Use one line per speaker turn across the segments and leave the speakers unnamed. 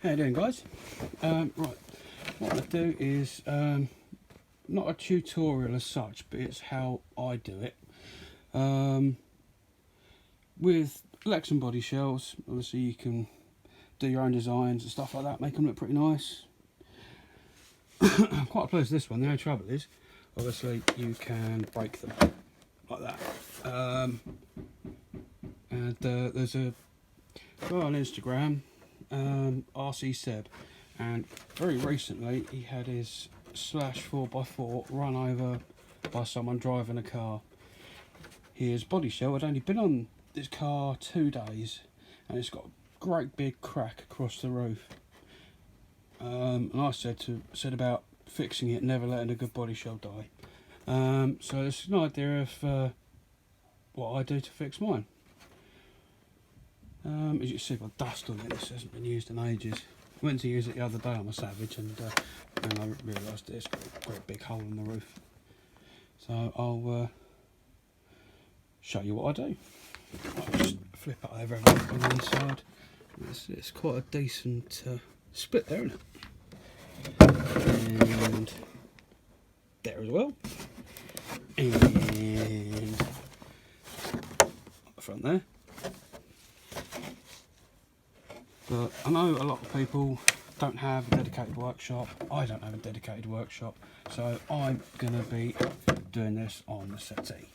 How you doing, guys? Right, what I do is not a tutorial as such, but it's how I do it. With lexan body shells, obviously you can do your own designs and stuff like that, make them look pretty nice. I'm quite pleased with this one. The only trouble is, obviously, you can break them like that. And there's a guy on Instagram, RC Seb, and very recently he had his slash 4x4 run over by someone driving a car. His body shell had only been on this car 2 days and it's got a great big crack across the roof. And I said about fixing it, never letting a good body shell die. So it's an idea of what I do to fix mine. As you can see, I've got dust on it. This hasn't been used in ages. I went to use it the other day on my Savage, and I realised it's got a great big hole in the roof. So I'll show you what I do. I'll just flip it over and look on the inside. It's quite a decent split there, isn't it? And there as well. And up the front there. But I know a lot of people don't have a dedicated workshop. I don't have a dedicated workshop, so I'm going to be doing this on the settee.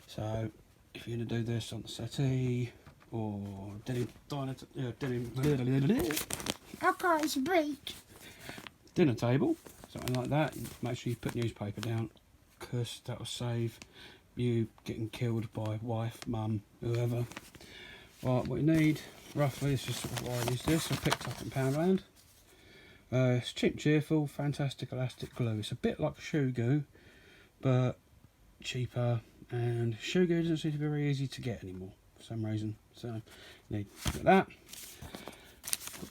So if you're going to do this on the settee or dinner table, something like that, make sure you put newspaper down, because that will save you getting killed by wife, mum, whoever. Right, what you need roughly is just sort of why I use this. I picked up in Poundland. It's cheap, cheerful, fantastic elastic glue. It's a bit like shoe goo, but cheaper. And shoe goo doesn't seem to be very easy to get anymore for some reason. So you need to get that.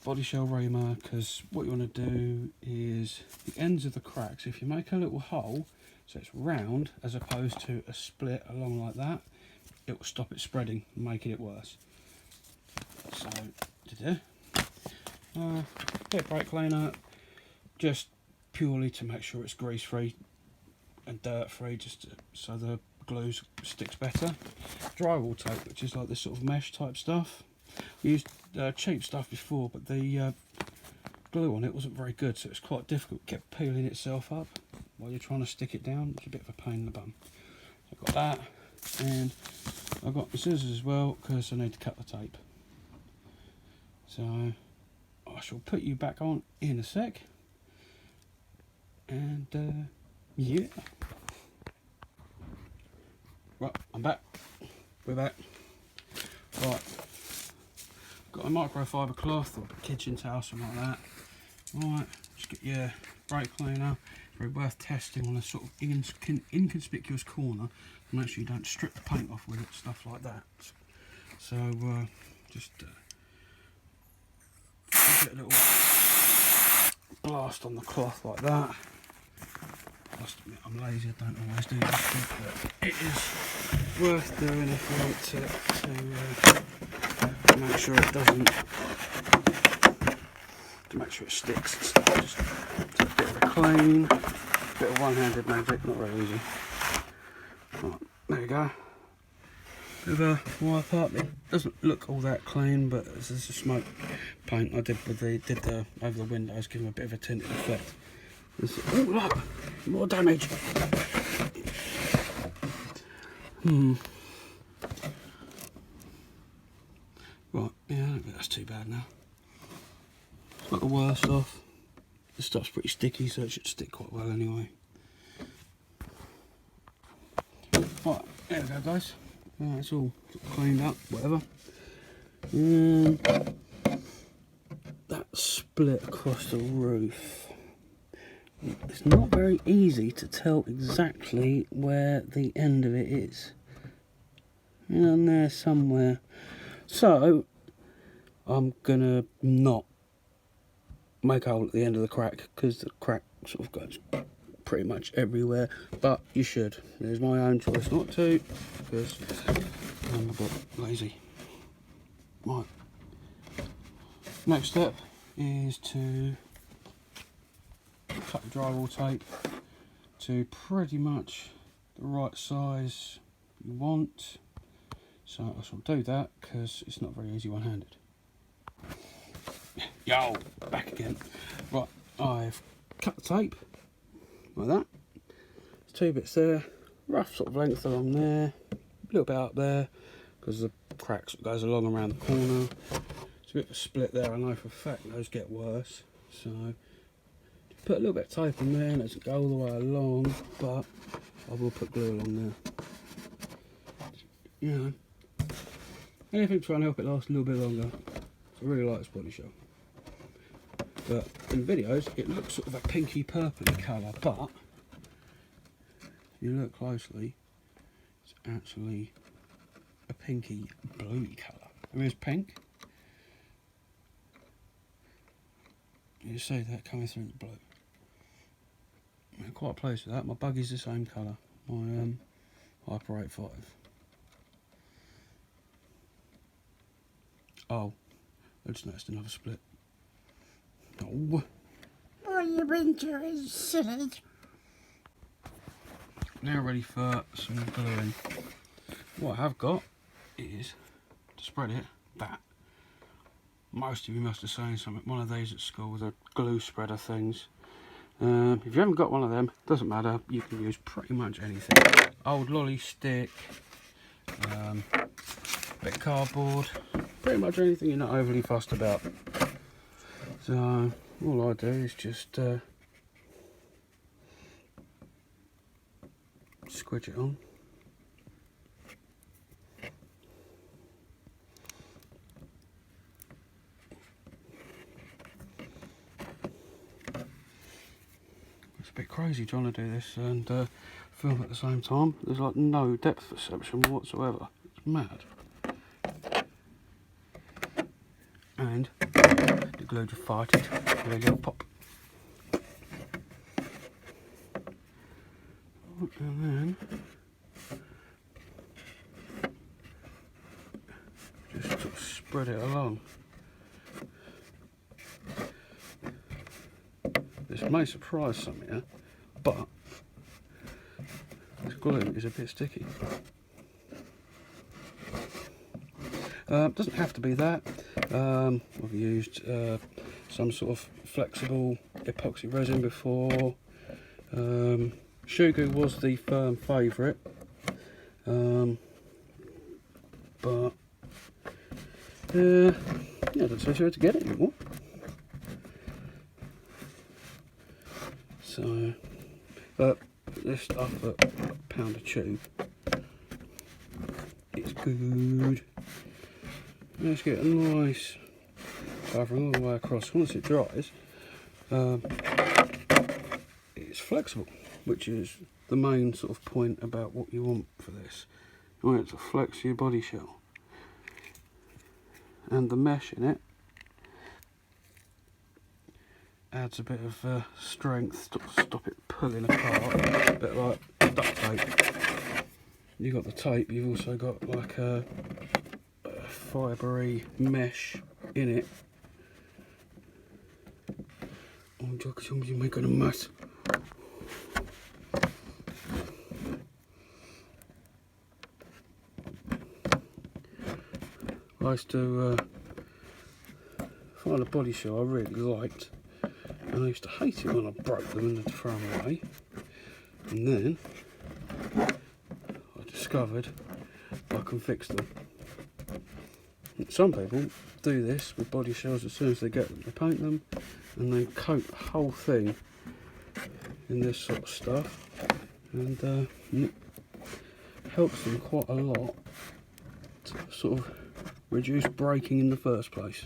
Body shell reamer, because what you want to do is the ends of the cracks. If you make a little hole so it's round as opposed to a split along like that, it will stop it spreading and making it worse. So to do bit of brake cleaner, just purely to make sure it's grease free and dirt free, just so the glue sticks better. Drywall tape, which is like this sort of mesh type stuff. Used cheap stuff before, but the glue on it wasn't very good, so it's quite difficult. It kept peeling itself up while you're trying to stick it down. It's a bit of a pain in the bum. So I've got that, and I've got my scissors as well, because I need to cut the tape. So I shall put you back on in a sec, and yeah. Right, I'm back. We're back. Right, got a microfiber cloth or a kitchen towel, something like that. Right, just get your brake cleaner. It's very worth testing on a sort of inconspicuous corner to make sure you don't strip the paint off with it, stuff like that. So just get a little blast on the cloth like that. I must admit, I'm lazy, I don't always do this stuff, but it is worth doing if you want to make sure it doesn't, to make sure it sticks and stuff. Just a bit of a clean, bit of one-handed magic, not very easy. Right, there you go. Bit of a wipe up. It doesn't look all that clean, but this is a smoke paint I did with over the windows, give them a bit of a tinted effect. Oh look, more damage. Right, yeah, I don't think that's too bad now. It's not the worst off. This stuff's pretty sticky, so it should stick quite well anyway. Right, there we go, guys. Right, it's all cleaned up, whatever. And that split across the roof. It's not very easy to tell exactly where the end of it is. In there somewhere. So I'm gonna not make a hole at the end of the crack, because the crack sort of goes pretty much everywhere, but you should. There's my own choice not to, because I'm a bit lazy. Right, next step is to cut the drywall tape to pretty much the right size you want. So I shall do that because it's not very easy one-handed. Yo, back again. Right, I've cut the tape like that. There's 2 bits there, rough sort of length along there, a little bit up there because the cracks goes along around the corner. It's a bit of a split there. I know for a fact those get worse. So put a little bit of tape on there and it doesn't go all the way along, but I will put glue along there. You know, anything to try and help it last a little bit longer. I really like this body shell. But in videos it looks sort of a pinky purpley colour, but if you look closely it's actually a pinky bluey colour. There is pink. You see that coming through the blue. I'm quite pleased with that. My buggy's the same colour. My Hyper 85. Oh, I just noticed another split. Oh.
Oh, you winter is silly.
Now ready for some gluing. What I have got is, to spread it, that. Most of you must have seen one of these at school, the glue spreader things. If you haven't got one of them, doesn't matter, you can use pretty much anything. Old lolly stick, bit of cardboard, pretty much anything you're not overly fussed about. So all I do is just squidge it on. It's a bit crazy trying to do this and film at the same time. There's like no depth perception whatsoever. It's mad. And the glue just farted. There you go, pop. And then just sort of spread it along. This may surprise some of you, but this glue is a bit sticky. Doesn't have to be that. I've used some sort of flexible epoxy resin before. Shugu was the firm favourite, but yeah, I don't so sure to get it anymore. So, but this stuff at a pound a tube, it's good. Let's get a nice covering all the way across. Once it dries, it's flexible, which is the main sort of point about what you want for this. You want it to flex your body shell, and the mesh in it adds a bit of strength to stop it pulling apart, a bit like duct tape. You've got the tape, you've also got like a fibre-y mesh in it. Oh, God, you're making a mess. I used to find a body shell I really liked, and I used to hate it when I broke them and had to throw them away. And then I discovered I can fix them. Some people do this with body shells as soon as they get them. They paint them and they coat the whole thing in this sort of stuff, and it helps them quite a lot to sort of reduce breaking in the first place.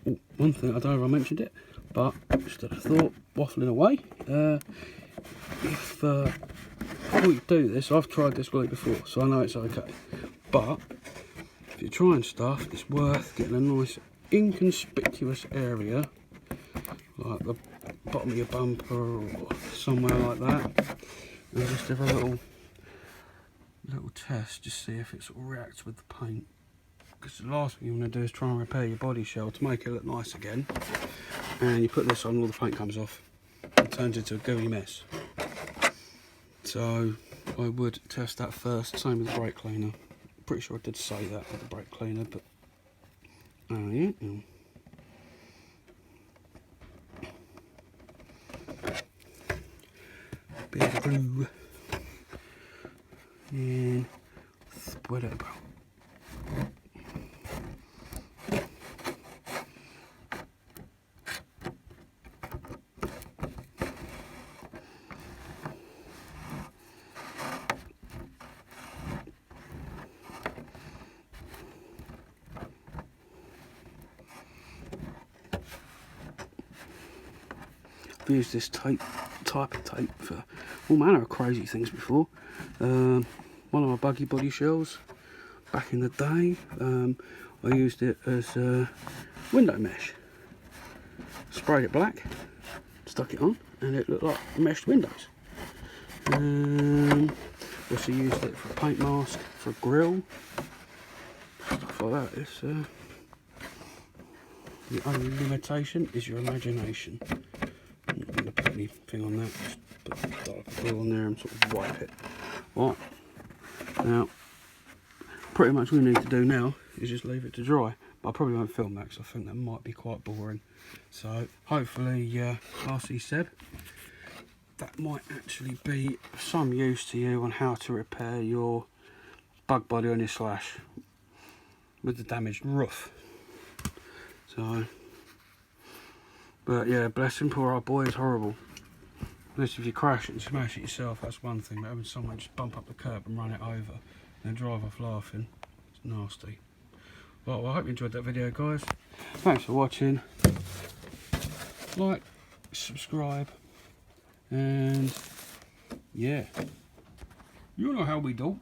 Oh, one thing, I don't know if I mentioned it, but just had a thought, waffling away. Before you do this, I've tried this glue before, so I know it's okay. But if you're trying stuff, it's worth getting a nice inconspicuous area, like the bottom of your bumper or somewhere like that, and just have a little test, just see if it sort of reacts with the paint. because the last thing you want to do is try and repair your body shell to make it look nice again. And you put this on, all the paint comes off. It turns into a gooey mess. So I would test that first. Same with the brake cleaner. Pretty sure I did say that with the brake cleaner, but yeah. Bit of glue and spread it about. I've used this type of tape for all manner of crazy things before. One of my buggy body shells back in the day, I used it as window mesh. Sprayed it black, stuck it on, and it looked like meshed windows. Also used it for a paint mask, for a grill, stuff like that. It's the only limitation is your imagination. I'm not going to put anything on that, just put dark glue on there and sort of wipe it. Right, now pretty much what we need to do now is just leave it to dry. But I probably won't film that because I think that might be quite boring. So hopefully, RC Seb, that might actually be of some use to you on how to repair your bug body on your Slash with the damaged roof. So, but yeah, bless him, poor old boy, is horrible. At least if you crash it and smash it yourself, that's one thing, but having someone just bump up the curb and run it over and drive off laughing, it's nasty. Well, I hope you enjoyed that video, guys. Thanks for watching. Like, subscribe, and yeah, you know how we do.